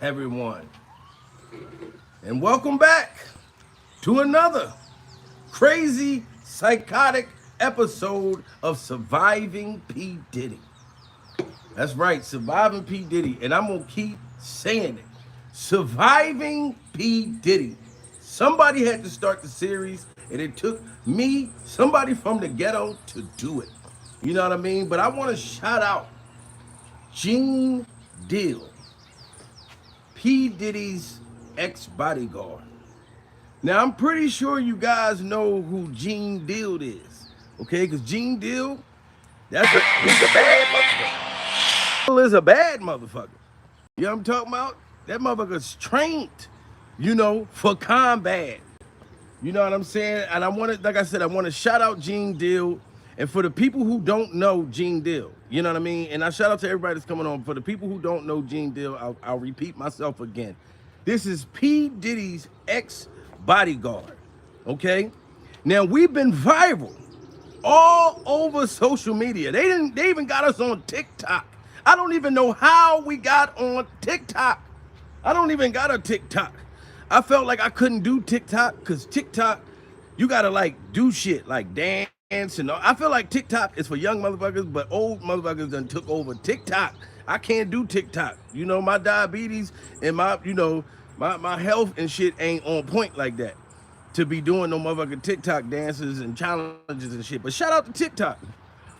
everyone, and welcome back to another crazy, psychotic episode of Surviving P. Diddy. That's right, Surviving P. Diddy, and I'm gonna keep saying it. Surviving P. Diddy. Somebody had to start the series, and it took me, somebody from the ghetto, to do it. You know what I mean? But I want to shout out Gene Deal, P. Diddy's ex-bodyguard. Now, I'm pretty sure you guys know who Gene Deal is, okay? Because Gene Deal, he's a bad motherfucker. Deal is a bad motherfucker. You know what I'm talking about? That motherfucker's trained, for combat. You know what I'm saying? And like I said, I want to shout out Gene Deal. And for the people who don't know Gene Deal, you know what I mean? And I shout out to everybody that's coming on. For the people who don't know Gene Deal, I'll repeat myself again. This is P. Diddy's ex-bodyguard, okay? Now, we've been viral all over social media. They even got us on TikTok. I don't even know how we got on TikTok. I don't even got a TikTok. I felt like I couldn't do TikTok because TikTok, you gotta like do shit like dance and all. I feel like TikTok is for young motherfuckers, but old motherfuckers done took over TikTok. I can't do TikTok. My diabetes and my health and shit ain't on point like that to be doing no motherfucking TikTok dances and challenges and shit. But shout out to TikTok.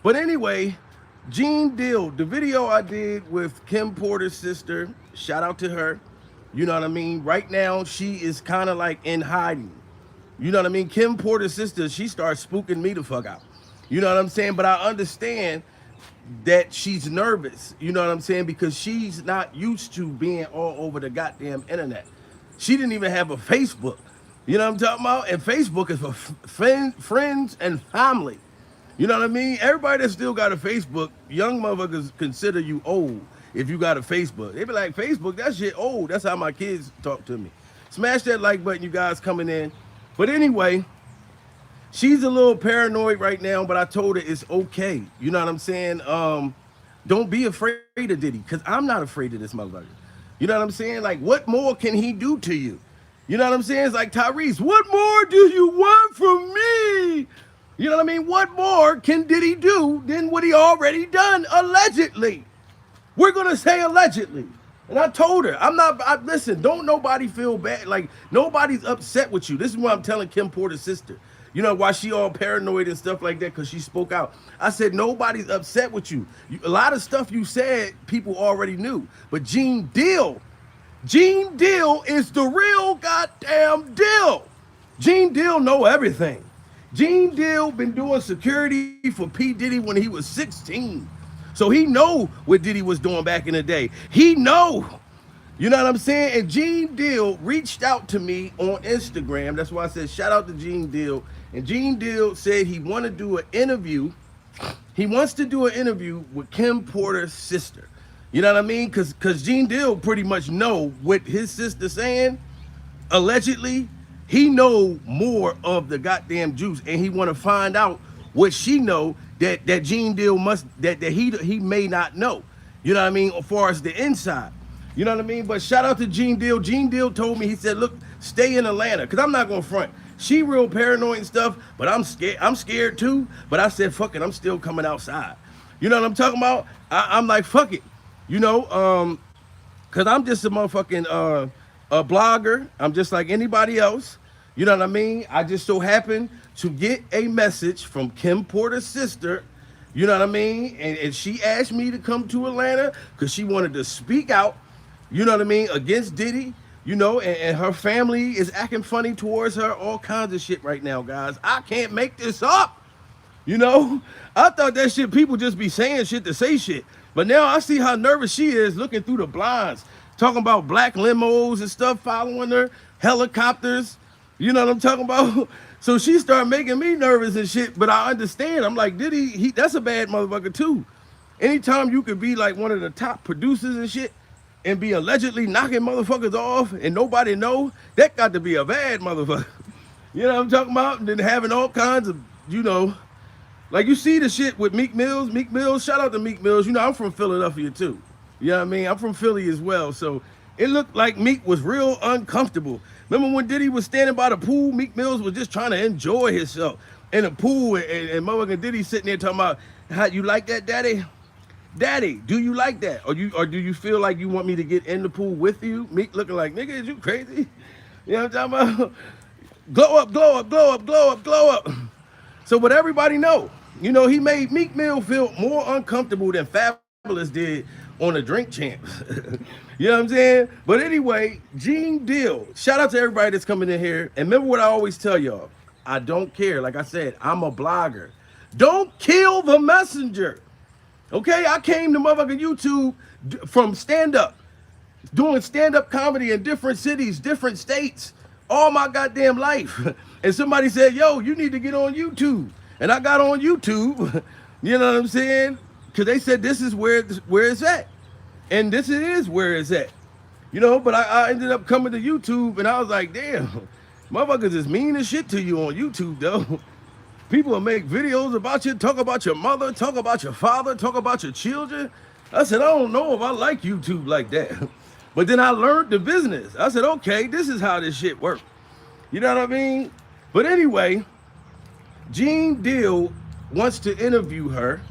But anyway, Gene Deal, the video I did with Kim Porter's sister, shout out to her. You know what I mean? Right now, she is kind of like in hiding. You know what I mean? Kim Porter's sister, she starts spooking me the fuck out. You know what I'm saying? But I understand that she's nervous. You know what I'm saying? Because she's not used to being all over the goddamn internet. She didn't even have a Facebook. You know what I'm talking about? And Facebook is for friends and family. You know what I mean? Everybody that still got a Facebook, young motherfuckers consider you old if you got a Facebook. They be like, Facebook, that shit old. That's how my kids talk to me. Smash that like button, you guys coming in. But anyway, she's a little paranoid right now, but I told her it's okay. You know what I'm saying? Don't be afraid of Diddy, because I'm not afraid of this motherfucker. You know what I'm saying? Like, what more can he do to you? You know what I'm saying? It's like, Tyrese, what more do you want from me? You know what I mean? What more can Diddy do than what he already done, allegedly? We're going to say allegedly. And I told her, listen, don't nobody feel bad. Like, nobody's upset with you. This is what I'm telling Kim Porter's sister. You know, why she all paranoid and stuff like that, because she spoke out. I said, nobody's upset with you. A lot of stuff you said, people already knew. But Gene Deal is the real goddamn deal. Gene Deal know everything. Gene Deal been doing security for P. Diddy when he was 16. So he know what Diddy was doing back in the day. He know. You know what I'm saying? And Gene Deal reached out to me on Instagram. That's why I said shout out to Gene Deal. And Gene Deal said he want to do an interview. He wants to do an interview with Kim Porter's sister. You know what I mean? Because Gene Deal pretty much know what his sister saying. Allegedly, he know more of the goddamn juice, and he want to find out what she know that Gene Deal that he may not know. You know what I mean? As far as the inside. You know what I mean? But shout out to Gene Deal. Gene Deal told me, he said, look, stay in Atlanta. Because I'm not going to front. She real paranoid and stuff, but I'm scared. I'm scared too. But I said, fuck it, I'm still coming outside. You know what I'm talking about? I'm like, fuck it. Because I'm just a motherfucking a blogger. I'm just like anybody else. You know what I mean? I just so happened to get a message from Kim Porter's sister. You know what I mean? And she asked me to come to Atlanta because she wanted to speak out, you know what I mean, against Diddy. And her family is acting funny towards her, all kinds of shit right now, guys. I can't make this up. I thought that shit, people just be saying shit to say shit. But now I see how nervous she is looking through the blinds, talking about black limos and stuff following her, helicopters. You know what I'm talking about? So she started making me nervous and shit, but I understand. I'm like, Diddy, that's a bad motherfucker too. Anytime you could be like one of the top producers and shit and be allegedly knocking motherfuckers off and nobody know, that got to be a bad motherfucker. You know what I'm talking about? And then having all kinds of, like you see the shit with Meek Mills. Meek Mills, shout out to Meek Mills. I'm from Philadelphia too. You know what I mean? I'm from Philly as well. So It looked like Meek was real uncomfortable. Remember when Diddy was standing by the pool? Meek Mills was just trying to enjoy himself in the pool, and motherfucking Diddy sitting there talking about, how you like that, daddy? Daddy, do you like that? Or do you feel like you want me to get in the pool with you? Meek looking like, nigga, is you crazy? You know what I'm talking about? Glow up, glow up, glow up, glow up, glow up. So what everybody know, you know, he made Meek Mill feel more uncomfortable than Fabulous did on the Drink Champs. You know what I'm saying? But anyway, Gene Deal. Shout out to everybody that's coming in here. And remember what I always tell y'all. I don't care. Like I said, I'm a blogger. Don't kill the messenger. Okay? I came to motherfucking YouTube from stand-up, doing stand-up comedy in different cities, different states, all my goddamn life. And somebody said, yo, you need to get on YouTube. And I got on YouTube. You know what I'm saying? Because they said this is where it's at. And this is where it's at. You know, but I ended up coming to YouTube, and I was like, damn, motherfuckers is mean as shit to you on YouTube, though. People will make videos about you, talk about your mother, talk about your father, talk about your children. I said, I don't know if I like YouTube like that. But then I learned the business. I said, okay, this is how this shit works. You know what I mean? But anyway, Gene Deal wants to interview her.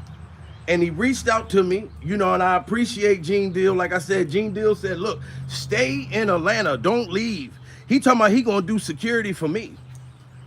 And he reached out to me, you know, and I appreciate Gene Deal. Like I said, Gene Deal said, look, stay in Atlanta, don't leave. He talking about he gonna do security for me.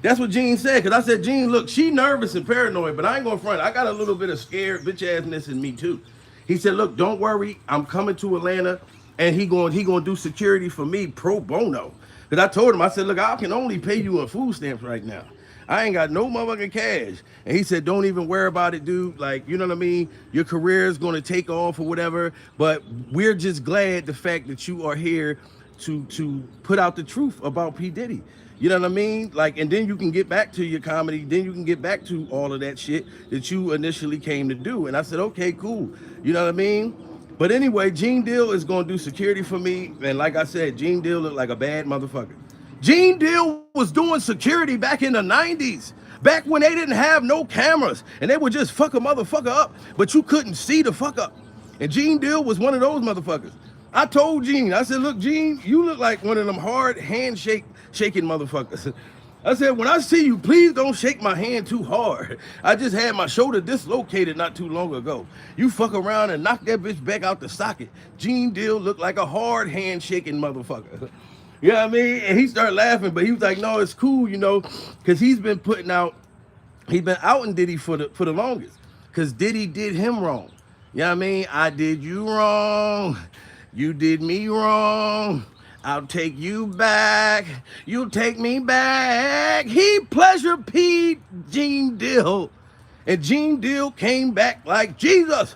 That's what Gene said, because I said, Gene, look, she nervous and paranoid, but I ain't gonna front. I got a little bit of scared bitch-assness in me too. He said, look, don't worry, I'm coming to Atlanta, and he gonna do security for me pro bono. Because I told him, I said, look, I can only pay you in food stamps right now. I ain't got no motherfucking cash. And he said, don't even worry about it, dude. Like, you know what I mean? Your career is going to take off or whatever. But we're just glad the fact that you are here to put out the truth about P. Diddy. You know what I mean? Like, and then you can get back to your comedy. Then you can get back to all of that shit that you initially came to do. And I said, okay, cool. You know what I mean? But anyway, Gene Deal is going to do security for me. And like I said, Gene Deal looked like a bad motherfucker. Gene Deal was doing security back in the 90s, back when they didn't have no cameras and they would just fuck a motherfucker up, but you couldn't see the fuck up. And Gene Deal was one of those motherfuckers. I told Gene, I said, look, Gene, you look like one of them hard shaking motherfuckers. I said, when I see you, please don't shake my hand too hard. I just had my shoulder dislocated not too long ago. You fuck around and knock that bitch back out the socket. Gene Deal looked like a hard shaking motherfucker. You know what I mean? And he started laughing, but he was like, no, it's cool, you know, because he's been outing Diddy for the longest, because Diddy did him wrong. You know what I mean? I did you wrong. You did me wrong. I'll take you back. You take me back. He pleasure P. Gene Deal. And Gene Deal came back like Jesus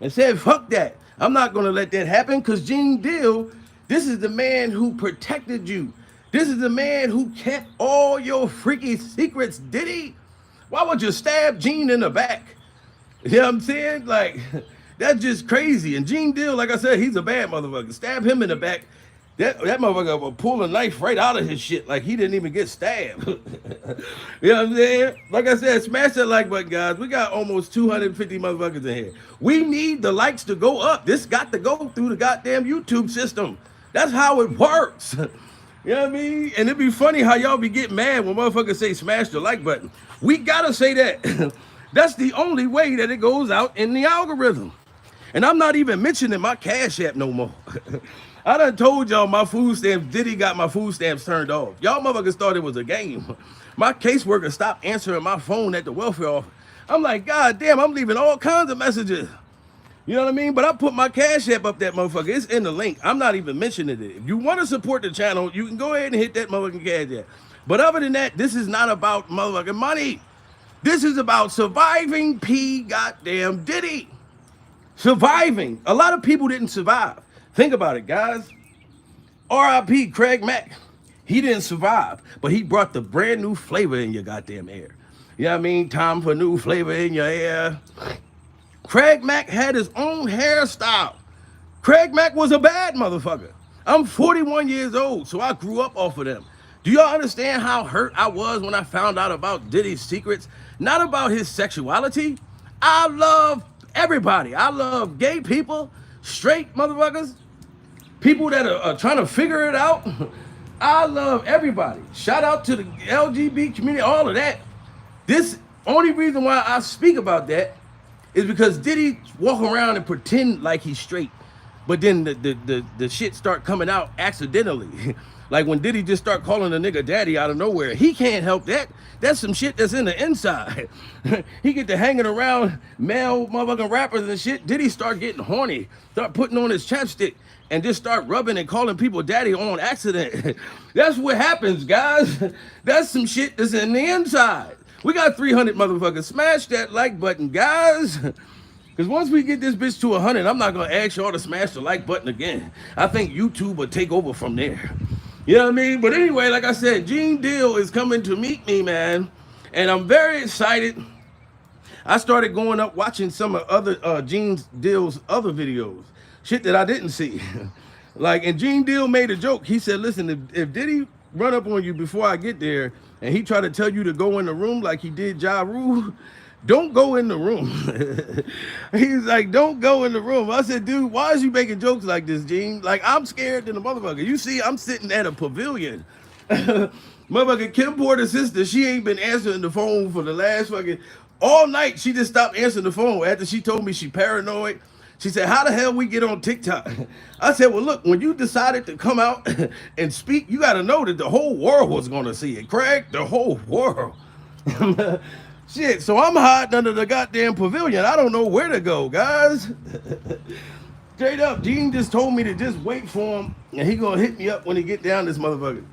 and said, fuck that. I'm not going to let that happen, because Gene Deal, this is the man who protected you. This is the man who kept all your freaky secrets, Diddy. Why would you stab Gene in the back? You know what I'm saying? Like, that's just crazy. And Gene Deal, like I said, he's a bad motherfucker. Stab him in the back. That motherfucker will pull a knife right out of his shit like he didn't even get stabbed. You know what I'm saying? Like I said, smash that like button, guys. We got almost 250 motherfuckers in here. We need the likes to go up. This got to go through the goddamn YouTube system. That's how it works. You know what I mean? And it'd be funny how y'all be getting mad when motherfuckers say smash the like button. We gotta say that. That's the only way that it goes out in the algorithm. And I'm not even mentioning my Cash App no more. I done told y'all my food stamps, Diddy got my food stamps turned off. Y'all motherfuckers thought it was a game. My caseworker stopped answering my phone at the welfare office. I'm like, God damn, I'm leaving all kinds of messages. You know what I mean? But I put my Cash App up that motherfucker. It's in the link. I'm not even mentioning it. If you want to support the channel, you can go ahead and hit that motherfucking Cash App. But other than that, this is not about motherfucking money. This is about surviving P. goddamn Diddy. Surviving. A lot of people didn't survive. Think about it, guys. R.I.P. Craig Mack. He didn't survive, but he brought the brand new flavor in your goddamn air. You know what I mean? Time for new flavor in your air. Craig Mack had his own hairstyle. Craig Mack was a bad motherfucker. I'm 41 years old, so I grew up off of them. Do y'all understand how hurt I was when I found out about Diddy's secrets? Not about his sexuality. I love everybody. I love gay people, straight motherfuckers, people that are trying to figure it out. I love everybody. Shout out to the LGBT community, all of that. This only reason why I speak about that is because Diddy walk around and pretend like he's straight, but then the shit start coming out accidentally. Like when Diddy just start calling a nigga daddy out of nowhere, he can't help that. That's some shit that's in the inside. He get to hanging around male motherfucking rappers and shit. Diddy start getting horny, start putting on his chapstick, and just start rubbing and calling people daddy on accident. That's what happens, guys. That's some shit that's in the inside. We got 300 motherfuckers. Smash that like button, guys. Because once we get this bitch to 100, I'm not going to ask y'all to smash the like button again. I think YouTube will take over from there. You know what I mean? But anyway, like I said, Gene Deal is coming to meet me, man. And I'm very excited. I started going up watching some of other Gene Deal's other videos. Shit that I didn't see. Like, and Gene Deal made a joke. He said, listen, if Diddy run up on you before I get there and he try to tell you to go in the room like he did Ja Rule, don't go in the room. He's like, don't go in the room. I said, dude, why is you making jokes like this, Gene? Like, I'm scared than a motherfucker. You see, I'm sitting at a pavilion. Motherfucker, Kim Porter's sister, she ain't been answering the phone for the last fucking, all night. She just stopped answering the phone after she told me she paranoid. She said, how the hell we get on TikTok? I said, well, look, when you decided to come out and speak, you got to know that the whole world was going to see it. Craig, the whole world. Shit, so I'm hiding under the goddamn pavilion. I don't know where to go, guys. Straight up, Gene just told me to just wait for him, and he gonna hit me up when he get down this motherfucker.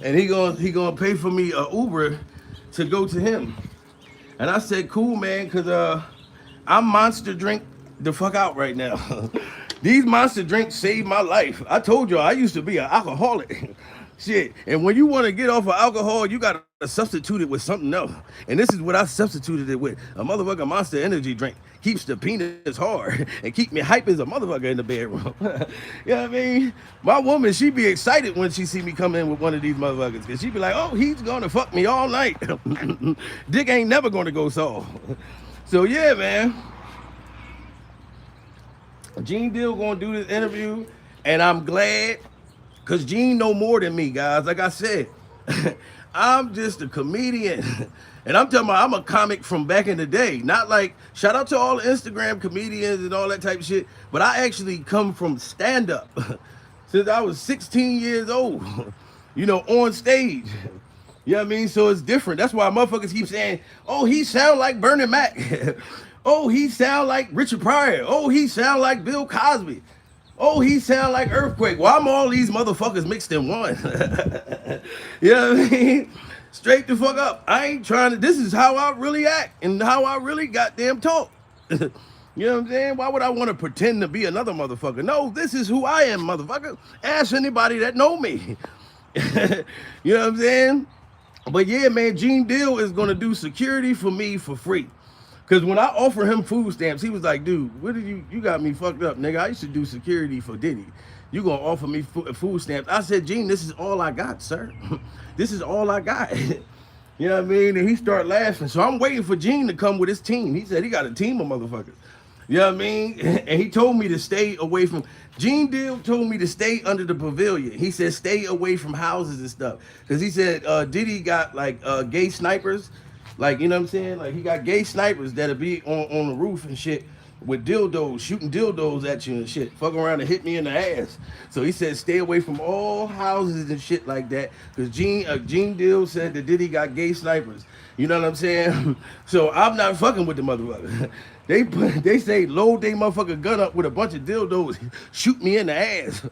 And he gonna pay for me a Uber to go to him. And I said, cool, man, because I'm Monster Drink the fuck out right now. These Monster Drinks saved my life. I told y'all I used to be an alcoholic. Shit, and when you want to get off of alcohol, you got to substitute it with something else. And this is what I substituted it with. A motherfucking Monster energy drink. Keeps the penis hard and keep me hype as a motherfucker in the bedroom. You know what I mean? My woman, she be excited when she see me come in with one of these motherfuckers. Because she be like, oh, he's going to fuck me all night. Dick ain't never going to go soft. So, yeah, man. Gene Deal going to do this interview. And I'm glad. Because Gene know more than me, guys. Like I said, I'm just a comedian. And I'm talking about I'm a comic from back in the day. Not like, shout out to all the Instagram comedians and all that type of shit. But I actually come from stand-up since I was 16 years old. You know, on stage. You know what I mean? So it's different. That's why motherfuckers keep saying, oh, he sound like Bernie Mac. Oh, he sound like Richard Pryor. Oh, he sound like Bill Cosby. Oh, he sound like Earthquake. Well, I'm all these motherfuckers mixed in one. You know what I mean? Straight the fuck up. I ain't trying to, this is how I really act and how I really goddamn talk. You know what I'm saying? Why would I want to pretend to be another motherfucker? No, this is who I am, motherfucker. Ask anybody that know me. You know what I'm saying? But yeah, man, Gene Deal is going to do security for me for free. Because when I offered him food stamps, he was like, dude, what did you got me fucked up, nigga. I used to do security for Diddy. You gonna offer me food stamps? I said, Gene, this is all I got, sir. This is all I got. You know what I mean? And he started laughing. So I'm waiting for Gene to come with his team. He said he got a team of motherfuckers. You know what I mean? And he told me to stay away from, Gene Deal told me to stay under the pavilion. He said stay away from houses and stuff. Because he said Diddy got like gay snipers. Like, you know what I'm saying? Like, he got gay snipers that'll be on the roof and shit with dildos, shooting dildos at you and shit. Fuck around and hit me in the ass. So he said stay away from all houses and shit like that. Because Gene Deal said that Diddy got gay snipers. You know what I'm saying? So I'm not fucking with the motherfucker. They say load they motherfucker gun up with a bunch of dildos, shoot me in the ass.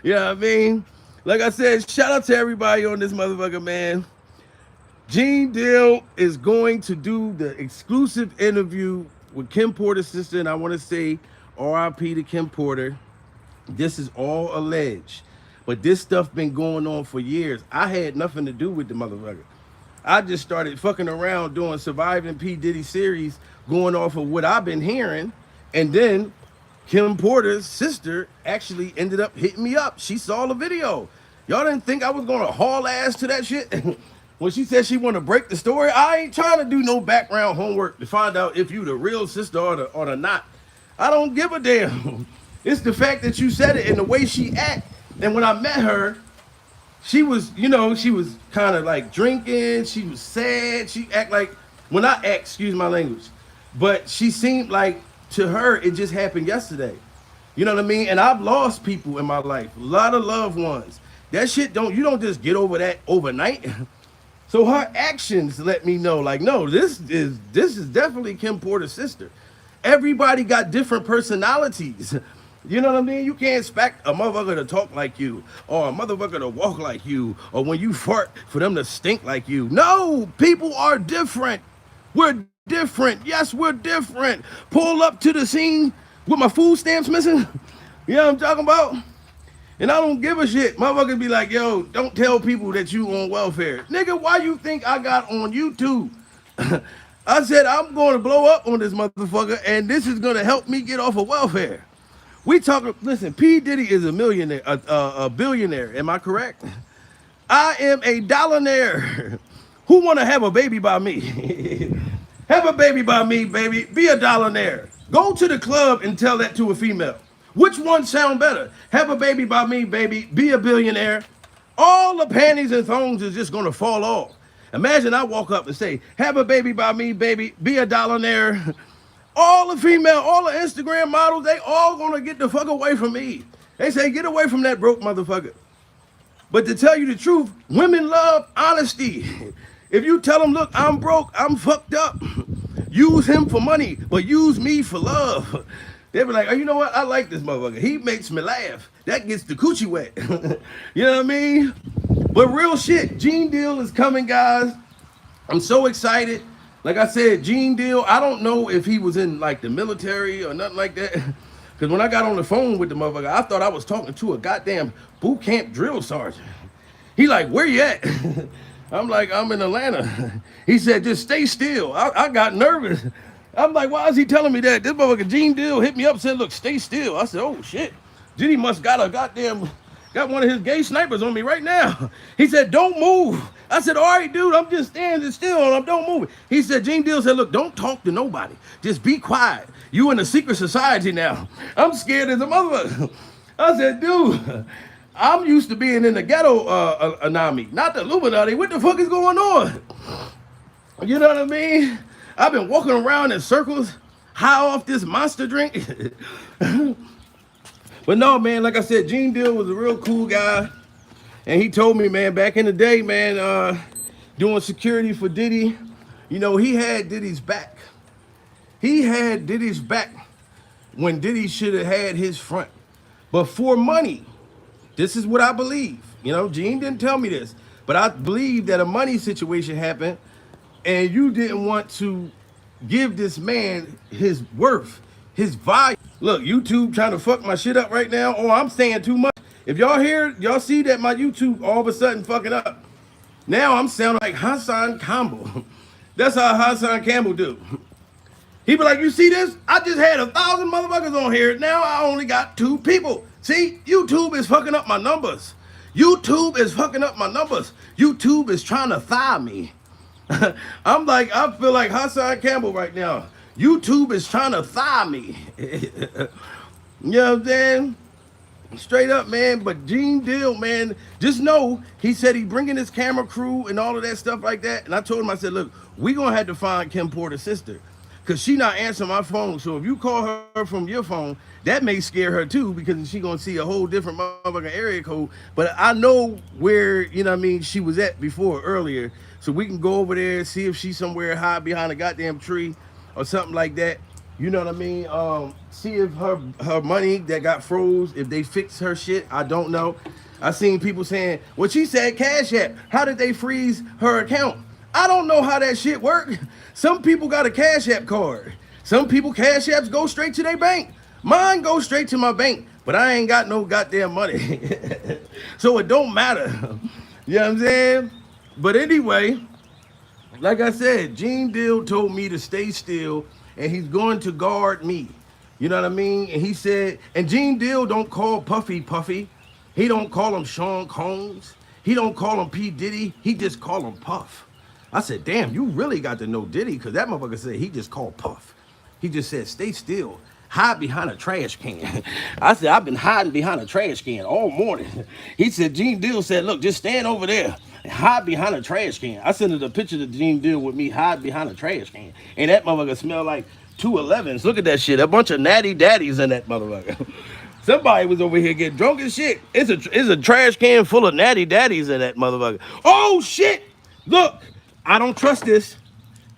You know what I mean? Like I said, shout out to everybody on this motherfucker, man. Gene Deal is going to do the exclusive interview with Kim Porter's sister, and I want to say R.I.P. to Kim Porter. This is all alleged, but this stuff been going on for years. I had nothing to do with the motherfucker. I just started fucking around doing Surviving P. Diddy series, going off of what I've been hearing, and then Kim Porter's sister actually ended up hitting me up. She saw the video. Y'all didn't think I was gonna haul ass to that shit? When she said she want to break the story, I ain't trying to do no background homework to find out if you the real sister or the not. I don't give a damn. It's the fact that you said it and the way she act. And when I met her, she was, she was kind of like drinking. She was sad. She act like, when I act, excuse my language, but she seemed like to her, it just happened yesterday. You know what I mean? And I've lost people in my life, a lot of loved ones. That shit you don't just get over that overnight. So her actions let me know, like, no, this is definitely Kim Porter's sister. Everybody got different personalities. You know what I mean? You can't expect a motherfucker to talk like you, or a motherfucker to walk like you, or when you fart for them to stink like you. No, people are different. We're different. Yes, we're different. Pull up to the scene with my food stamps missing. You know what I'm talking about? And I don't give a shit. Motherfuckers be like, yo, don't tell people that you on welfare. Nigga, why you think I got on YouTube? I said, I'm going to blow up on this motherfucker, and this is going to help me get off of welfare. We talking, listen, P. Diddy is a millionaire, a billionaire. Am I correct? I am a dollarnaire. Who want to have a baby by me? Have a baby by me, baby. Be a dollarnaire. Go to the club and tell that to a female. Which one sound better? Have a baby by me, baby. Be a billionaire. All the panties and thongs is just going to fall off. Imagine I walk up and say, have a baby by me, baby. Be a dollarnaire. All the female, all the Instagram models, they all going to get the fuck away from me. They say, get away from that broke motherfucker. But to tell you the truth, women love honesty. If you tell them, look, I'm broke, I'm fucked up. Use him for money, but use me for love. They be like, oh, you know what? I like this motherfucker. He makes me laugh. That gets the coochie wet. You know what I mean? But real shit, Gene Deal is coming, guys. I'm so excited. Like I said, Gene Deal, I don't know if he was in like the military or nothing like that. Because when I got on the phone with the motherfucker, I thought I was talking to a goddamn boot camp drill sergeant. He like, where you at? I'm like, I'm in Atlanta. He said, just stay still. I got nervous. I'm like, why is he telling me that? This motherfucker Gene Deal hit me up and said, look, stay still. I said, oh shit. Diddy must got one of his gay snipers on me right now. He said, don't move. I said, all right, dude, I'm just standing still and I'm don't move. He said, Gene Deal said, look, don't talk to nobody. Just be quiet. You in a secret society now. I'm scared as a motherfucker. I said, dude, I'm used to being in the ghetto anami, not the Illuminati. What the fuck is going on? You know what I mean? I've been walking around in circles, high off this monster drink. But no, man, like I said, Gene Deal was a real cool guy. And he told me, man, back in the day, man, doing security for Diddy, you know, he had Diddy's back. He had Diddy's back when Diddy should have had his front. But for money, this is what I believe. You know, Gene didn't tell me this, but I believe that a money situation happened and you didn't want to give this man his worth, his value. Look, YouTube trying to fuck my shit up right now. Oh, I'm saying too much. If y'all hear, y'all see that my YouTube all of a sudden fucking up. Now I'm sounding like Hassan Campbell. That's how Hassan Campbell do. He be like, you see this? I just had 1,000 motherfuckers on here. Now I only got 2 people. See, YouTube is fucking up my numbers. YouTube is fucking up my numbers. YouTube is trying to thigh me. I'm like, I feel like Hassan Campbell right now. YouTube is trying to thigh me. You know what I'm saying? Straight up, man. But Gene Deal, man, just know, he said he bringing his camera crew and all of that stuff like that. And I told him, I said, look, we going to have to find Kim Porter's sister. Because she not answering my phone. So if you call her from your phone, that may scare her too, because she going to see a whole different motherfucking area code. But I know where, you know what I mean, she was at before, earlier. So we can go over there, see if she's somewhere high behind a goddamn tree or something like that. You know what I mean? See if her money that got froze, if they fix her shit. I don't know. I seen people saying, well, she said Cash App. How did they freeze her account? I don't know how that shit work. Some people got a Cash App card. Some people Cash Apps go straight to their bank. Mine goes straight to my bank, but I ain't got no goddamn money. So it don't matter. You know what I'm saying? But anyway, like I said, Gene Deal told me to stay still and he's going to guard me. You know what I mean? And he said, and Gene Deal don't call Puffy Puffy. He don't call him Sean Combs. He don't call him P. Diddy. He just call him Puff. I said, damn, you really got to know Diddy, because that motherfucker said he just called Puff. He just said, stay still. hide behind a trash can. I said, I've been hiding behind a trash can all morning. He said, Gene Deal said, look, just stand over there and hide behind a trash can. I sent her the picture of Gene Deal with me hide behind a trash can. And that motherfucker smelled like 211s. Look at that shit. A bunch of natty daddies in that motherfucker. Somebody was over here getting drunk as shit. It's a trash can full of natty daddies in that motherfucker. Oh shit! Look, I don't trust this.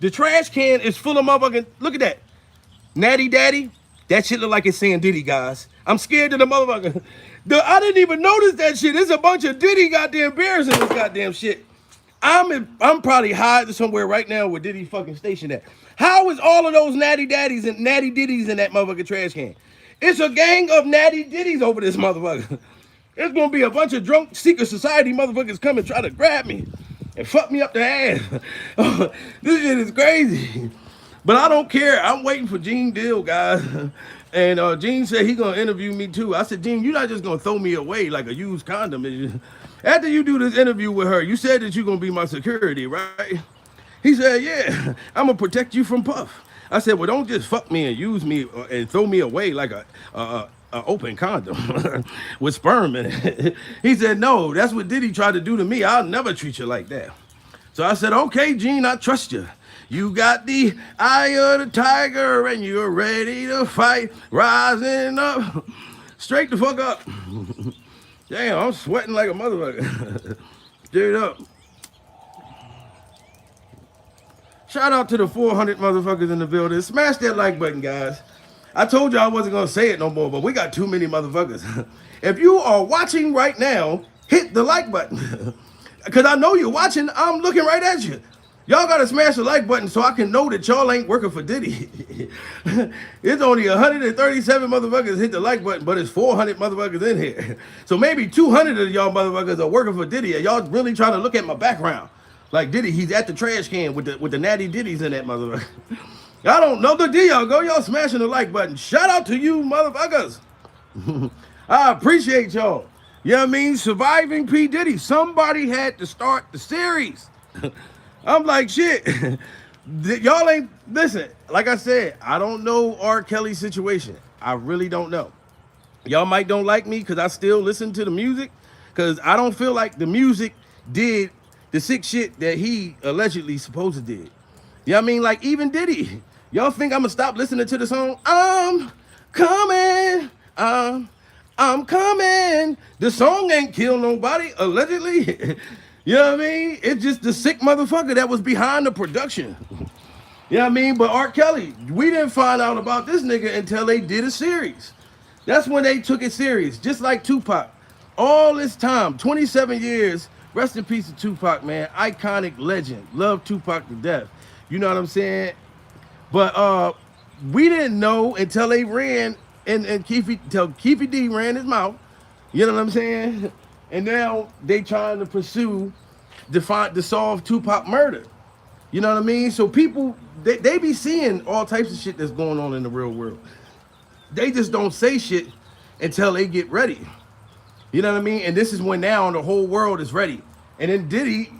The trash can is full of motherfucking. Look at that. Natty Daddy, that shit look like it's saying Diddy, guys. I'm scared of the motherfucker. I didn't even notice that shit. There's a bunch of Diddy goddamn bears in this goddamn shit. I'm probably hiding somewhere right now where Diddy fucking stationed at. How is all of those Natty Daddies and Natty Diddies in that motherfucking trash can? It's a gang of Natty Diddies over this motherfucker. There's gonna be a bunch of drunk secret society motherfuckers come and try to grab me and fuck me up the ass. This shit is crazy. But I don't care. I'm waiting for Gene Deal, guys. And Gene said he gonna interview me too. I said, Gene, you're not just gonna throw me away like a used condom. After you do this interview with her, you said that you're gonna be my security, right? He said, yeah, I'm gonna protect you from Puff. I said, well, don't just fuck me and use me and throw me away like a open condom with sperm in it. He said, no, that's what Diddy tried to do to me. I'll never treat you like that. So I said, okay, Gene, I trust you. You got the eye of the tiger and you're ready to fight, rising up, straight the fuck up. Damn, I'm sweating like a motherfucker. Straight up. Shout out to the 400 motherfuckers in the building. Smash that like button, guys. I told you I wasn't going to say it no more, but we got too many motherfuckers. If you are watching right now, hit the like button. Because I know you're watching. I'm looking right at you. Y'all got to smash the like button so I can know that y'all ain't working for Diddy. It's only 137 motherfuckers hit the like button, but it's 400 motherfuckers in here. So maybe 200 of y'all motherfuckers are working for Diddy, and y'all really trying to look at my background. Like Diddy, he's at the trash can with the natty Diddies in that motherfucker. I don't know the deal. Go y'all smashing the like button. Shout out to you motherfuckers. I appreciate y'all. You know what I mean? Surviving P. Diddy. Somebody had to start the series. I'm like, shit. Y'all ain't, listen, like I said, I don't know R. Kelly's situation. I really don't know. Y'all might don't like me because I still listen to the music, because I don't feel like the music did the sick shit that he allegedly supposed to did. You know what I mean? Like even Diddy. Y'all think I'm gonna stop listening to the song? I'm coming. I'm coming. The song ain't kill nobody, allegedly. You know what I mean? It's just the sick motherfucker that was behind the production. You know what I mean? But R. Kelly, we didn't find out about this nigga until they did a series. That's when they took it serious. Just like Tupac. All this time, 27 years, rest in peace to Tupac, man. Iconic legend. Love Tupac to death. You know what I'm saying? But we didn't know until they ran and Keefy D ran his mouth. You know what I'm saying? And now they trying to pursue to solve Tupac murder. You know what I mean? So people, they be seeing all types of shit that's going on in the real world. They just don't say shit until they get ready. You know what I mean? And this is when now the whole world is ready. And then Diddy,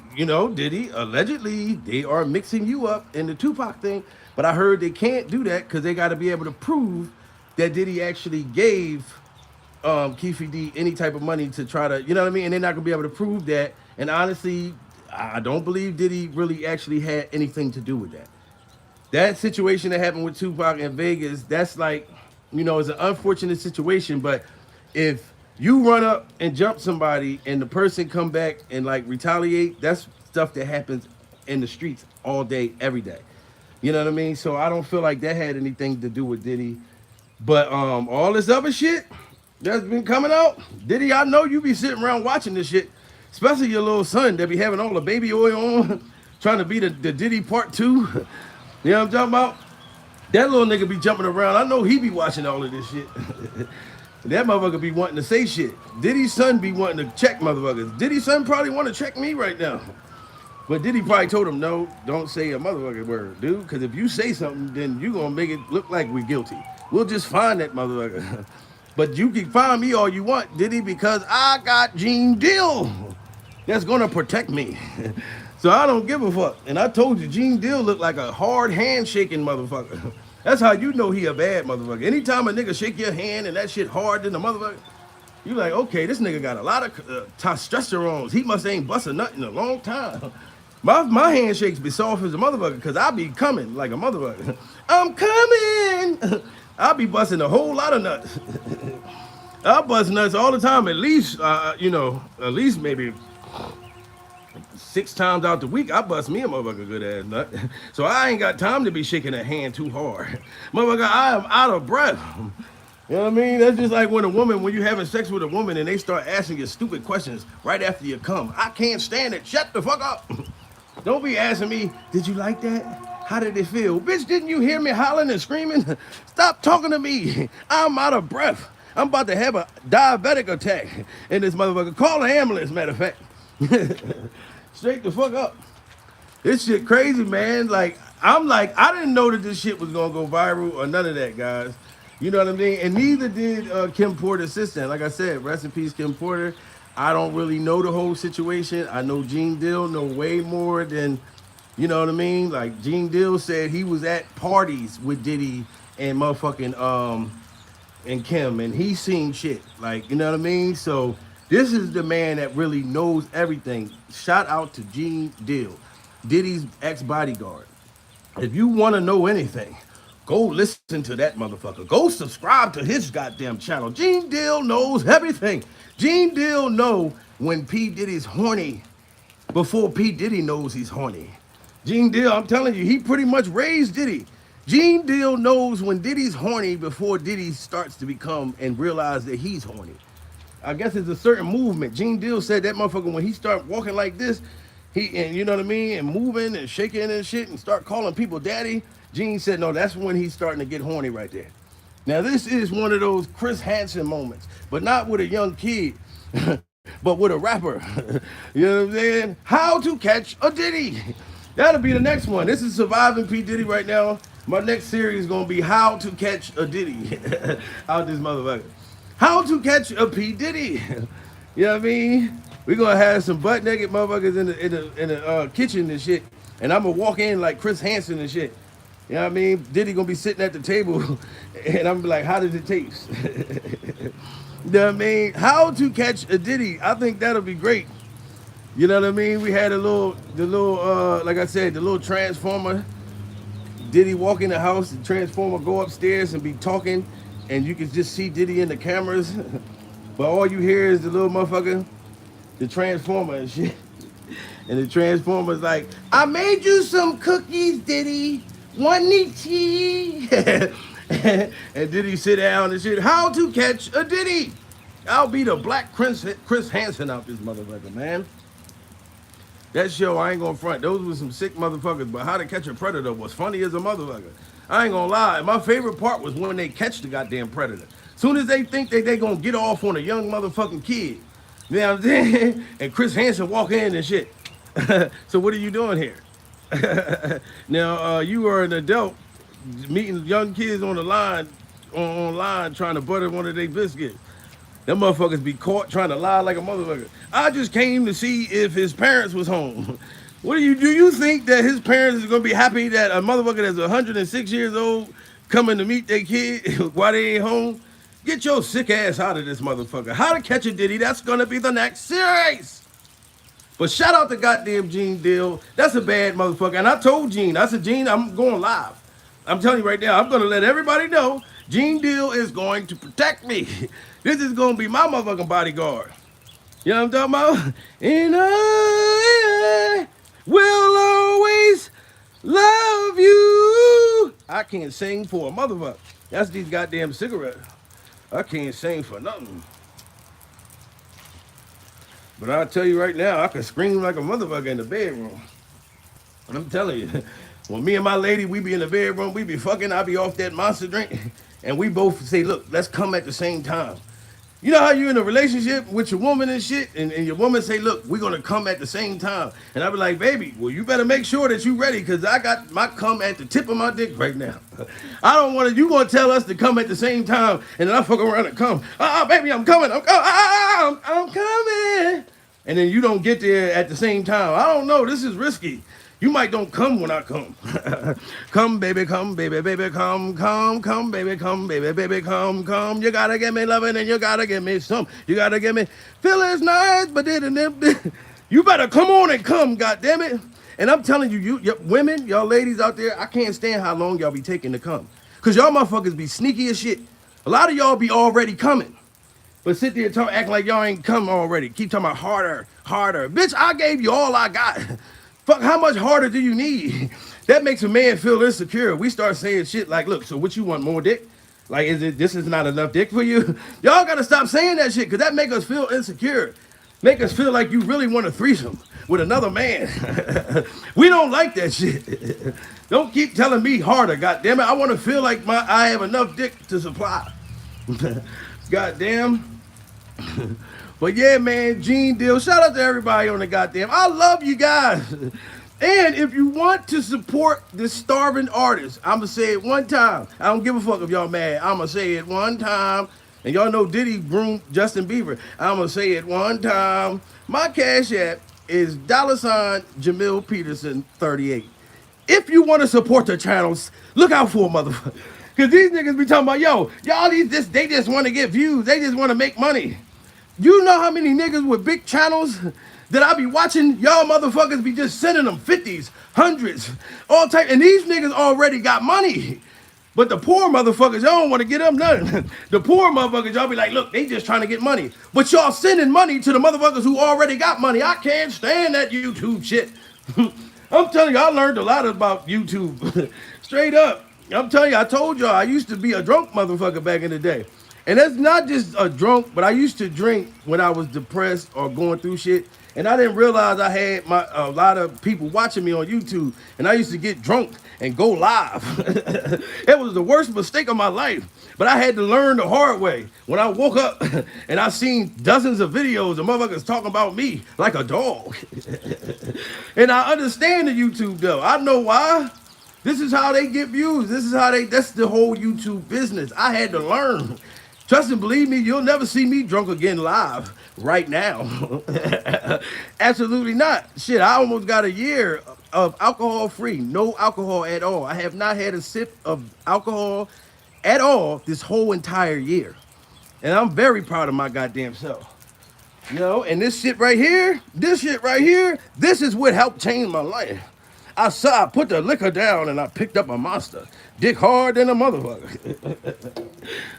allegedly, they are mixing you up in the Tupac thing. But I heard they can't do that because they got to be able to prove that Diddy actually gave Keefy D any type of money to try to, you know what I mean? And they're not going to be able to prove that. And honestly, I don't believe Diddy really actually had anything to do with that. That situation that happened with Tupac in Vegas, that's like, it's an unfortunate situation. But if you run up and jump somebody and the person come back and like retaliate, that's stuff that happens in the streets all day, every day. You know what I mean? So I don't feel like that had anything to do with Diddy. But all this other shit that's been coming out, Diddy, I know you be sitting around watching this shit, especially your little son that be having all the baby oil on, trying to be the Diddy part 2. You know what I'm talking about? That little nigga be jumping around. I know he be watching all of this shit. That motherfucker be wanting to say shit. Diddy's son be wanting to check motherfuckers. Diddy's son probably want to check me right now. But Diddy probably told him, no, don't say a motherfucking word, dude. Because if you say something, then you going to make it look like we're guilty. We'll just find that motherfucker. But you can find me all you want, Diddy, because I got Gene Deal that's going to protect me. So I don't give a fuck. And I told you, Gene Deal looked like a hard handshaking motherfucker. That's how you know he a bad motherfucker. Anytime a nigga shake your hand and that shit hard than the motherfucker, you like, okay, this nigga got a lot of testosterone. He must ain't busting nothing in a long time. My handshakes be soft as a motherfucker because I be coming like a motherfucker. I'm coming. I be busting a whole lot of nuts. I bust nuts all the time, at least, at least maybe 6 times out the week. I bust me a motherfucker good ass nut. So I ain't got time to be shaking that hand too hard. Motherfucker, I am out of breath. You know what I mean? That's just like when you having sex with a woman and they start asking you stupid questions right after you come. I can't stand it. Shut the fuck up. Don't be asking me, did you like that? How did it feel? Bitch, didn't you hear me hollering and screaming? Stop talking to me. I'm out of breath. I'm about to have a diabetic attack in this motherfucker. Call an ambulance, matter of fact. Straight the fuck up. This shit crazy, man. I didn't know that this shit was gonna go viral or none of that, guys. You know what I mean? And neither did Kim Porter's sister. Like I said, rest in peace, Kim Porter. I don't really know the whole situation. I know Gene Dill know way more than, you know what I mean? Like Gene Dill said he was at parties with Diddy and motherfucking and Kim, and he seen shit. Like, you know what I mean? So this is the man that really knows everything. Shout out to Gene Dill, Diddy's ex-bodyguard. If you want to know anything, go listen to that motherfucker. Go subscribe to his goddamn channel. Gene Dill knows everything. Gene Dill know when P. Diddy's horny before P. Diddy knows he's horny. Gene Dill, I'm telling you, he pretty much raised Diddy. Gene Dill knows when Diddy's horny before Diddy starts to become and realize that he's horny. I guess it's a certain movement. Gene Dill said that motherfucker, when he start walking like this, and you know what I mean, and moving and shaking and shit and start calling people daddy, Gene said, no, that's when he's starting to get horny right there. Now, this is one of those Chris Hansen moments, but not with a young kid, but with a rapper. You know what I'm saying? How to catch a Diddy. That'll be the next one. This is Surviving P. Diddy right now. My next series is going to be How to Catch a Diddy. Out this motherfucker. How to catch a P. Diddy. You know what I mean? We're going to have some butt naked motherfuckers in the kitchen and shit. And I'm going to walk in like Chris Hansen and shit. You know what I mean? Diddy going to be sitting at the table. And I'm like, how does it taste? You know what I mean? How to catch a Diddy. I think that'll be great. You know what I mean? We had like I said, the little transformer. Diddy walk in the house, the transformer go upstairs and be talking, and you can just see Diddy in the cameras. But all you hear is the little motherfucker, the transformer and shit. And the transformer's like, I made you some cookies, Diddy. One tea. And Diddy sit down and shit. How to catch a Diddy. I'll be the black Chris Hansen out this motherfucker, man. That show, I ain't gonna front. Those were some sick motherfuckers, but How to Catch a Predator was funny as a motherfucker. I ain't gonna lie. My favorite part was when they catch the goddamn predator. Soon as they think that they gonna get off on a young motherfucking kid, you know what I'm saying? And Chris Hansen walk in and shit. So what are you doing here? Now, you are an adult meeting young kids on the line, online trying to butter one of their biscuits. Them motherfuckers be caught trying to lie like a motherfucker. I just came to see if his parents was home. Do you think that his parents is gonna be happy that a motherfucker that's 106 years old coming to meet their kid while they ain't home? Get your sick ass out of this motherfucker. How to Catch a Diddy, that's gonna be the next series. But shout out to goddamn Gene Dill. That's a bad motherfucker. And I told Gene, I said, Gene, I'm going live. I'm telling you right now, I'm gonna let everybody know Gene Dill is going to protect me. This is gonna be my motherfucking bodyguard. You know what I'm talking about? And I will always love you. I can't sing for a motherfucker. That's these goddamn cigarettes. I can't sing for nothing. But I'll tell you right now, I can scream like a motherfucker in the bedroom. I'm telling you, when me and my lady, we be in the bedroom, we be fucking, I be off that monster drink, and we both say, look, let's come at the same time. You know how you're in a relationship with your woman and shit, and your woman say, look, we're gonna come at the same time. And I be like, baby, well, you better make sure that you ready, because I got my cum at the tip of my dick right now. I don't want to, you gonna tell us to come at the same time, and then I fuck around and come. Baby, I'm coming, I'm coming. And then you don't get there at the same time. I don't know, this is risky. You might don't come when I come. Come, baby, baby, come, baby, come. You gotta give me loving and you gotta give me some. You gotta give me feelings nice, but then you better come on and come, goddammit. And I'm telling you, women, y'all ladies out there, I can't stand how long y'all be taking to come. Cause y'all motherfuckers be sneaky as shit. A lot of y'all be already coming. But sit there and act like y'all ain't come already. Keep talking about harder, harder. Bitch, I gave you all I got. Fuck, how much harder do you need? That makes a man feel insecure. We start saying shit like, look, so what you want, more dick? Like, this is not enough dick for you? Y'all gotta stop saying that shit, because that make us feel insecure. Make us feel like you really want a threesome with another man. We don't like that shit. Don't keep telling me harder, goddammit. I want to feel like I have enough dick to supply. Goddamn. But yeah, man, Gene Deal. Shout out to everybody on the goddamn. I love you guys. And if you want to support this starving artist, I'ma say it one time. I don't give a fuck if y'all mad. I'ma say it one time. And y'all know Diddy groomed Justin Bieber. I'ma say it one time. My cash app is $Jamil Peterson 38. If you want to support the channels, look out for a motherfucker. Cause these niggas be talking about, yo, y'all they just want to get views. They just want to make money. You know how many niggas with big channels that I be watching? Y'all motherfuckers be just sending them 50s, 100s, all type. And these niggas already got money. But the poor motherfuckers, y'all don't want to get them nothing. The poor motherfuckers, y'all be like, look, they just trying to get money. But y'all sending money to the motherfuckers who already got money. I can't stand that YouTube shit. I'm telling you, I learned a lot about YouTube. Straight up. I'm telling you, I told y'all I used to be a drunk motherfucker back in the day. And that's not just a drunk, but I used to drink when I was depressed or going through shit. And I didn't realize I had a lot of people watching me on YouTube. And I used to get drunk and go live. It was the worst mistake of my life. But I had to learn the hard way. When I woke up and I seen dozens of videos of motherfuckers talking about me like a dog. And I understand the YouTube though. I know why. This is how they get views. That's the whole YouTube business. I had to learn. Trust and believe me, you'll never see me drunk again live right now. Absolutely not. Shit, I almost got a year of alcohol free. No alcohol at all. I have not had a sip of alcohol at all this whole entire year. And I'm very proud of my goddamn self. You know, and this shit right here, this is what helped change my life. I put the liquor down and I picked up a monster. Dick hard than a motherfucker.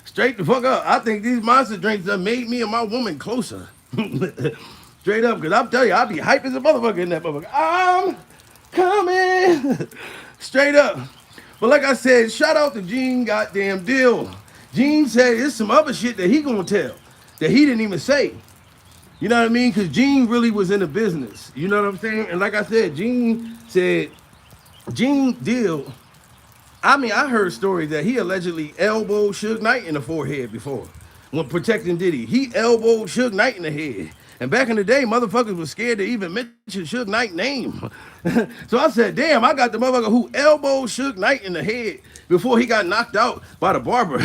Straight the fuck up. I think these monster drinks have made me and my woman closer. Straight up, because I'm telling you, I be hype as a motherfucker in that motherfucker. I'm coming. Straight up. But like I said, shout out to Gene goddamn Deal. Gene said there's some other shit that he gonna tell that he didn't even say. You know what I mean? Because Gene really was in the business. You know what I'm saying? And like I said, Gene Deal, I mean, I heard stories that he allegedly elbowed Suge Knight in the forehead before when protecting Diddy. He elbowed Suge Knight in the head. And back in the day, motherfuckers was scared to even mention Suge Knight's name. So I said, damn, I got the motherfucker who elbowed Suge Knight in the head before he got knocked out by the barber.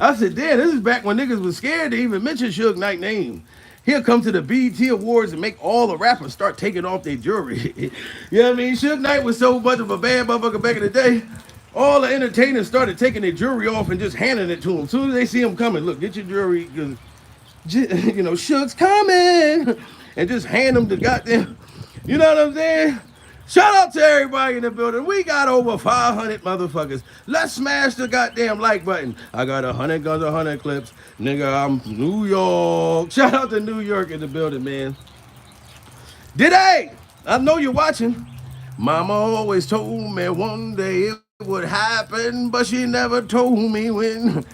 I said, damn, this is back when niggas was scared to even mention Suge Knight's name. He'll come to the BET Awards and make all the rappers start taking off their jewelry. You know what I mean? Suge Knight was so much of a bad motherfucker back in the day. All the entertainers started taking their jewelry off and just handing it to him. As soon as they see him coming, look, get your jewelry, because, you know, Suge's coming. And just hand them the goddamn, you know what I'm saying? Shout out to everybody in the building. We got over 500 motherfuckers. Let's smash the goddamn like button. I got 100 guns, 100 clips. Nigga, I'm from New York. Shout out to New York in the building, man. Diddy, I know you're watching. Mama always told me one day it would happen, but she never told me when.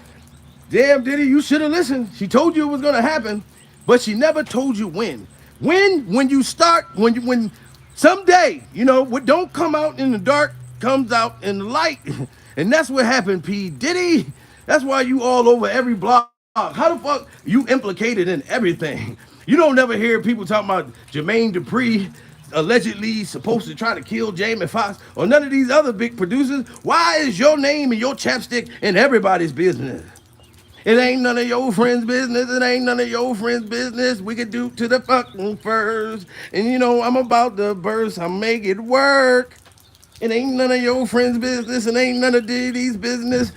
Damn, Diddy, you should have listened. She told you it was gonna happen, but she never told you when. When you start, when someday, you know, what don't come out in the dark comes out in the light. And that's what happened, P. Diddy. That's why you all over every blog. How the fuck you implicated in everything? You don't never hear people talking about Jermaine Dupri allegedly supposed to try to kill Jamie Foxx or none of these other big producers. Why is your name and your chapstick in everybody's business? It ain't none of your friends' business. It ain't none of your friends' business. We can do to the fucking first. And you know, I'm about to burst. I make it work. It ain't none of your friends' business. It ain't none of Diddy's business.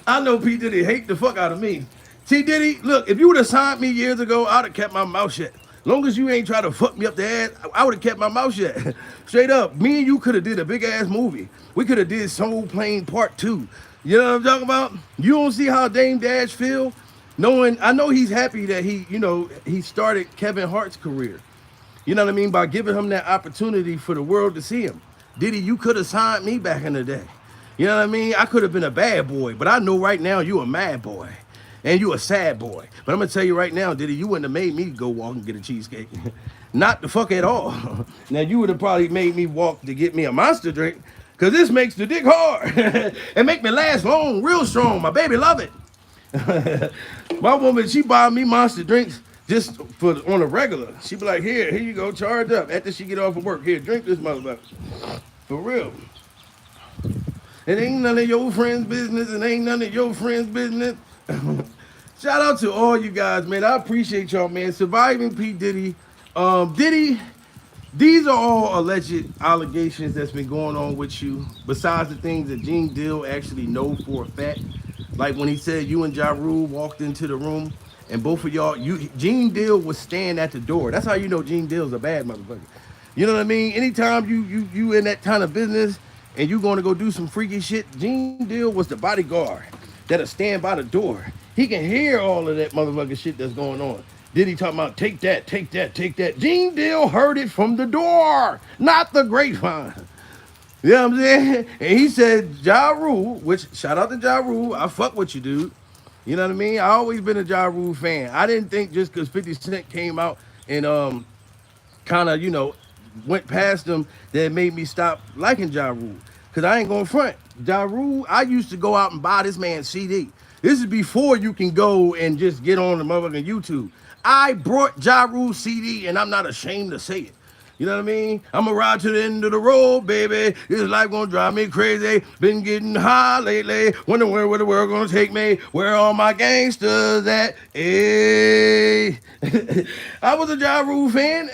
I know P. Diddy hate the fuck out of me. See, Diddy, look, if you would have signed me years ago, I'd have kept my mouth shut. Long as you ain't try to fuck me up the ass, I would have kept my mouth shut. Straight up, me and you could have did a big ass movie. We could have did Soul Plane Part 2. You know what I'm talking about? You don't see how Dame Dash feel? Knowing, I know he's happy that he started Kevin Hart's career. You know what I mean? By giving him that opportunity for the world to see him. Diddy, you could have signed me back in the day. You know what I mean? I could have been a bad boy, but I know right now you a mad boy. And you a sad boy. But I'm going to tell you right now, Diddy, you wouldn't have made me go walk and get a cheesecake. Not the fuck at all. Now, you would have probably made me walk to get me a monster drink, because this makes the dick hard. And make me last long, real strong. My baby love it. My woman, she buy me monster drinks just for on a regular. She be like, here you go, charge up. After she get off of work, here, drink this motherfucker. For real. It ain't none of your friends' business. It ain't none of your friends' business. Shout out to all you guys, man. I appreciate y'all, man. Surviving P. Diddy. Diddy, these are all alleged allegations that's been going on with you, besides the things that Gene Deal actually know for a fact. Like when he said you and Ja Rule walked into the room and both of y'all, Gene Deal was standing at the door. That's how you know Gene Deal's a bad motherfucker. You know what I mean? Anytime you in that kind of business and you going to go do some freaky shit, Gene Deal was the bodyguard that'll stand by the door. He can hear all of that motherfucking shit that's going on. Diddy talking about take that, take that, take that. Gene Deal heard it from the door, not the grapevine. You know what I'm saying? And he said, Ja Rule, which shout out to Ja Rule, I fuck with you, dude. You know what I mean? I always been a Ja Rule fan. I didn't think just because 50 Cent came out and kind of, went past him that it made me stop liking Ja Rule. Because I ain't going front. Ja Rule, I used to go out and buy this man's CD. This is before you can go and just get on the motherfucking YouTube. I brought Ja Rule's CD, and I'm not ashamed to say it. You know what I mean? I'm going to ride to the end of the road, baby. This life going to drive me crazy. Been getting high lately. Wondering where the world going to take me. Where all my gangsters at? Hey. I was a Ja Rule fan,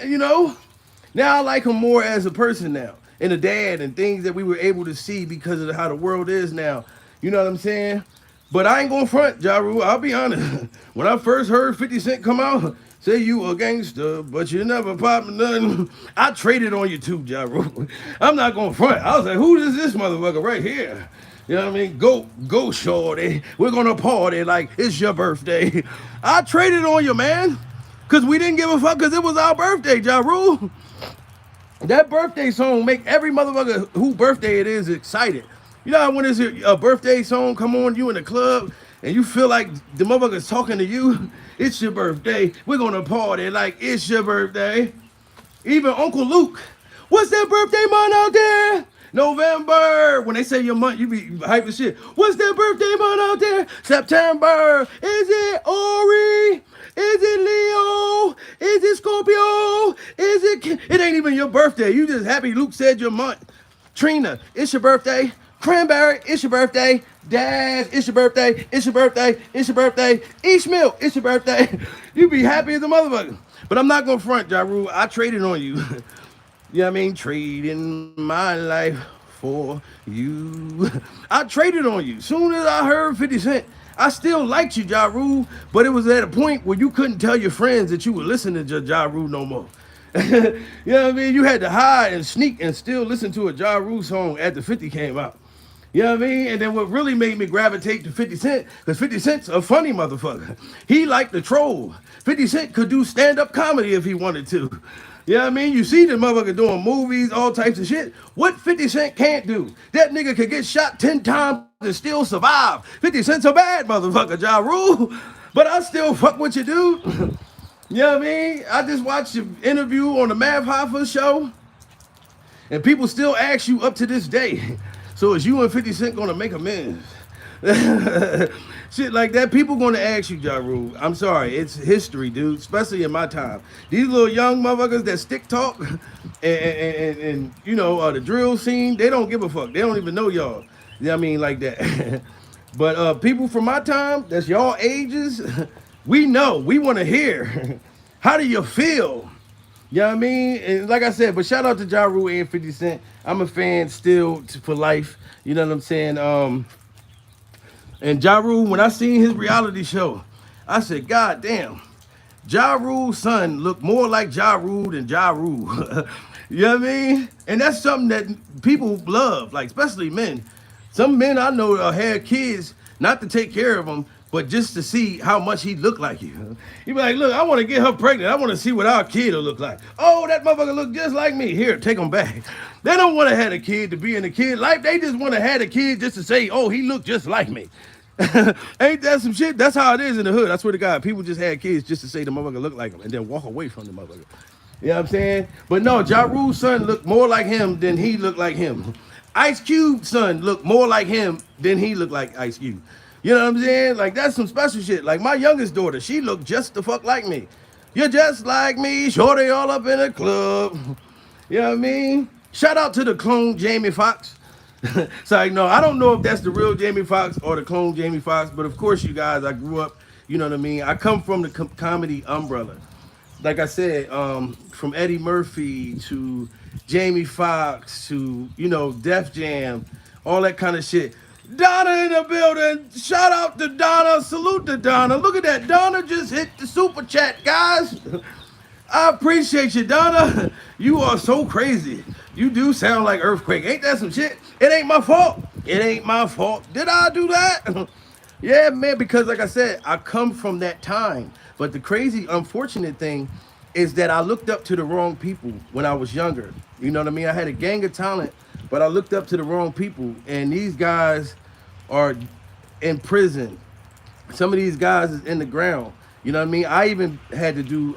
Now I like him more as a person now. And a dad and things that we were able to see because of how the world is now. You know what I'm saying? But I ain't going front, Ja Rule. I'll be honest. When I first heard 50 Cent come out, say you a gangster, but you never popping nothing, I traded on you too, Ja Rule. I'm not going front. I was like, who is this motherfucker right here? You know what I mean? Go, shorty. We're going to party like it's your birthday. I traded on you, man. Because we didn't give a fuck because it was our birthday, Ja Rule. That birthday song make every motherfucker whose birthday it is excited. You know how when it's a birthday song come on, you in the club, and you feel like the motherfucker's talking to you? It's your birthday. We're going to party like it's your birthday. Even Uncle Luke. What's that birthday month out there? November. When they say your month, you be hype as shit. What's that birthday month out there? September. Is it Ori? Is it Leo? Is it Scorpio? Is it... It ain't even your birthday. You just happy Luke said your month. Trina, it's your birthday. Cranberry, it's your birthday. Dash, it's your birthday. It's your birthday. It's your birthday. Ishmael, it's your birthday. You be happy as a motherfucker. But I'm not going to front, Ja Rule. I traded on you. You know what I mean? Trading my life for you. I traded on you. Soon as I heard 50 Cent, I still liked you, Ja Rule, but it was at a point where you couldn't tell your friends that you were listening to Ja Rule no more. You know what I mean? You had to hide and sneak and still listen to a Ja Rule song after 50 came out. You know what I mean? And then what really made me gravitate to 50 Cent, because 50 Cent's a funny motherfucker. He liked to troll. 50 Cent could do stand-up comedy if he wanted to. You know what I mean? You see the motherfucker doing movies, all types of shit. What 50 Cent can't do? That nigga could get shot 10 times and still survive. 50 Cent's a bad motherfucker, Ja Rule. But I still fuck with you, dude. You know what I mean? I just watched your interview on the Mav Hoffa show. And people still ask you up to this day. So is you and 50 Cent gonna make amends? Shit like that. People gonna ask you, Ja Rule. I'm sorry, it's history, dude. Especially in my time. These little young motherfuckers that stick talk and the drill scene, they don't give a fuck. They don't even know y'all. You know what I mean? Like that. But people from my time, that's y'all ages, we know, we want to hear. How do you feel? You know what I mean? And like I said, but shout out to Ja Rule and 50 Cent. I'm a fan still for life. You know what I'm saying? And Ja Rule, when I seen his reality show, I said, God damn, Ja Rule's son looked more like Ja Rule than Ja Rule. You know what I mean? And that's something that people love, like especially men. Some men I know have kids not to take care of them, but just to see how much he looked like you. He be like, look, I want to get her pregnant. I want to see what our kid will look like. Oh, that motherfucker look just like me. Here, take him back. They don't want to have a kid to be in the kid life. They just want to have a kid just to say, oh, he looked just like me. Ain't that some shit? That's how it is in the hood. I swear to God, people just had kids just to say the motherfucker look like him and then walk away from the motherfucker. You know what I'm saying? But no, Ja Rule's son looked more like him than he looked like him. Ice Cube's son looked more like him than he looked like Ice Cube. You know what I'm saying? Like, that's some special shit. Like, my youngest daughter, she looked just the fuck like me. You're just like me, shorty all up in a club. You know what I mean? Shout out to the clone Jamie Foxx. So, like, no, I don't know if that's the real Jamie Foxx or the clone Jamie Foxx, but of course, you guys, I grew up, you know what I mean? I come from the comedy umbrella. Like I said, from Eddie Murphy to Jamie Foxx to, you know, Def Jam, all that kind of shit. Donna in the building. Shout out to Donna. Salute to Donna. Look at that. Donna just hit the super chat, guys. I appreciate you, Donna. You are so crazy. You do sound like Earthquake. Ain't that some shit? It ain't my fault. It ain't my fault. Did I do that? Yeah, man, because like I said, I come from that time. But the crazy, unfortunate thing is that I looked up to the wrong people when I was younger. You know what I mean? I had a gang of talent, but I looked up to the wrong people. And these guys are in prison. Some of these guys is in the ground. You know what I mean? I even had to do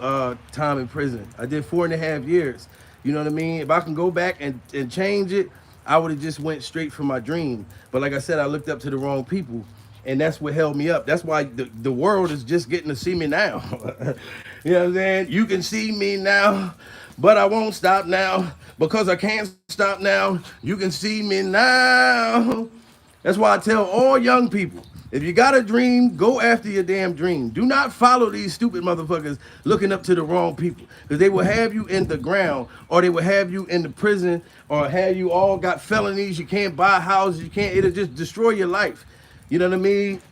time in prison. I did 4.5 years. You know what I mean? If I can go back and change it, I would have just went straight for my dream. But like I said, I looked up to the wrong people. And that's what held me up. That's why the world is just getting to see me now. You know what I'm saying? You can see me now, but I won't stop now. Because I can't stop now, you can see me now. That's why I tell all young people, if you got a dream, go after your damn dream. Do not follow these stupid motherfuckers looking up to the wrong people. Because they will have you in the ground, or they will have you in the prison, or have you all got felonies. You can't buy houses. You can't, it'll just destroy your life. You know what I mean?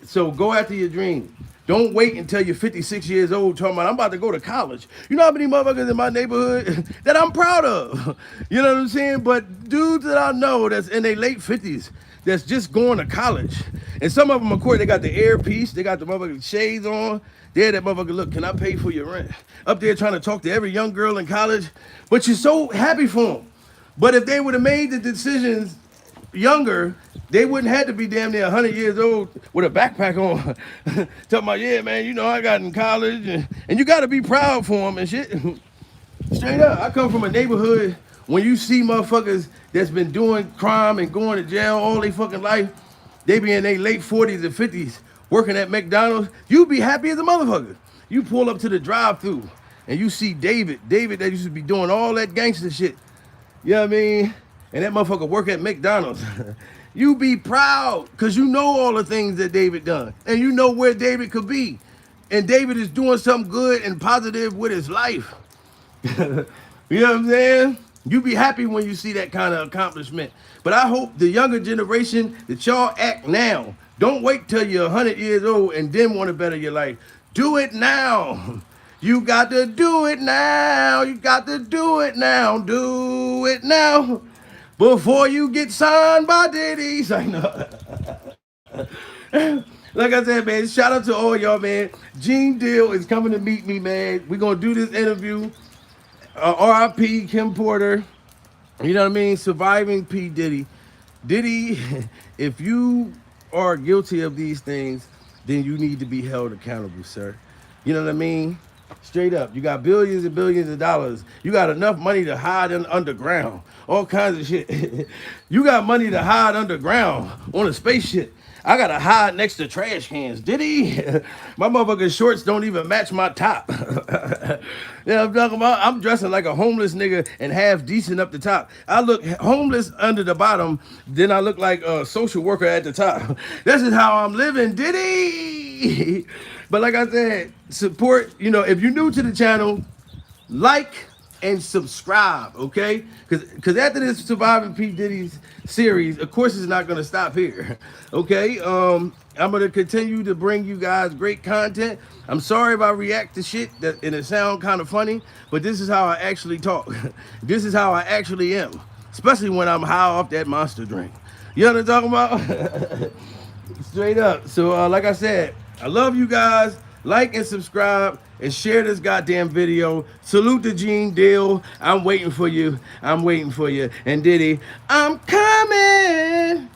So go after your dream. Don't wait until you're 56 years old talking about, I'm about to go to college. You know how many motherfuckers in my neighborhood that I'm proud of? You know what I'm saying? But dudes that I know that's in their late 50s, that's just going to college. And some of them, of course, they got the earpiece, they got the motherfucking shades on. They're that motherfucker, look, can I pay for your rent? Up there trying to talk to every young girl in college. But you're so happy for them. But if they would have made the decisions younger, they wouldn't have to be damn near 100 years old with a backpack on. Talking about, yeah, man, you know, I got in college. And you got to be proud for them and shit. Straight up, I come from a neighborhood when you see motherfuckers that's been doing crime and going to jail all their fucking life, they be in their late 40s and 50s working at McDonald's, you be happy as a motherfucker. You pull up to the drive-thru and you see David that used to be doing all that gangster shit. You know what I mean? And that motherfucker work at McDonald's. You be proud because you know all the things that David done. And you know where David could be. And David is doing something good and positive with his life. You know what I'm saying? You be happy when you see that kind of accomplishment. But I hope the younger generation that y'all act now. Don't wait till you're 100 years old and then want to better your life. Do it now. You got to do it now. You got to do it now. Do it now. Before you get signed by Diddy. Like I said, man, shout out to all y'all, man. Gene Deal is coming to meet me, man. We're going to do this interview. R.I.P. Kim Porter. You know what I mean? Surviving P. Diddy. Diddy, if you are guilty of these things, then you need to be held accountable, sir. You know what I mean? Straight up. You got billions and billions of dollars. You got enough money to hide underground. All kinds of shit. You got money to hide underground on a spaceship. I gotta hide next to trash cans. Diddy, my motherfucking shorts don't even match my top. Yeah, I'm talking about. I'm dressing like a homeless nigga and half decent up the top. I look homeless under the bottom, then I look like a social worker at the top. This is how I'm living, Diddy. But like I said, support. You know, if you're new to the channel, like and subscribe, okay? Because after this Surviving P. Diddy's series, of course, it's not gonna stop here, okay? I'm gonna continue to bring you guys great content. I'm sorry if I react to shit that and it sound kind of funny, but this is how I actually talk. This is how I actually am, especially when I'm high off that monster drink. You know what I'm talking about? Straight up. So like I said, I love you guys. Like and subscribe and share this goddamn video. Salute to Gene Deal. I'm waiting for you. I'm waiting for you. And Diddy, I'm coming.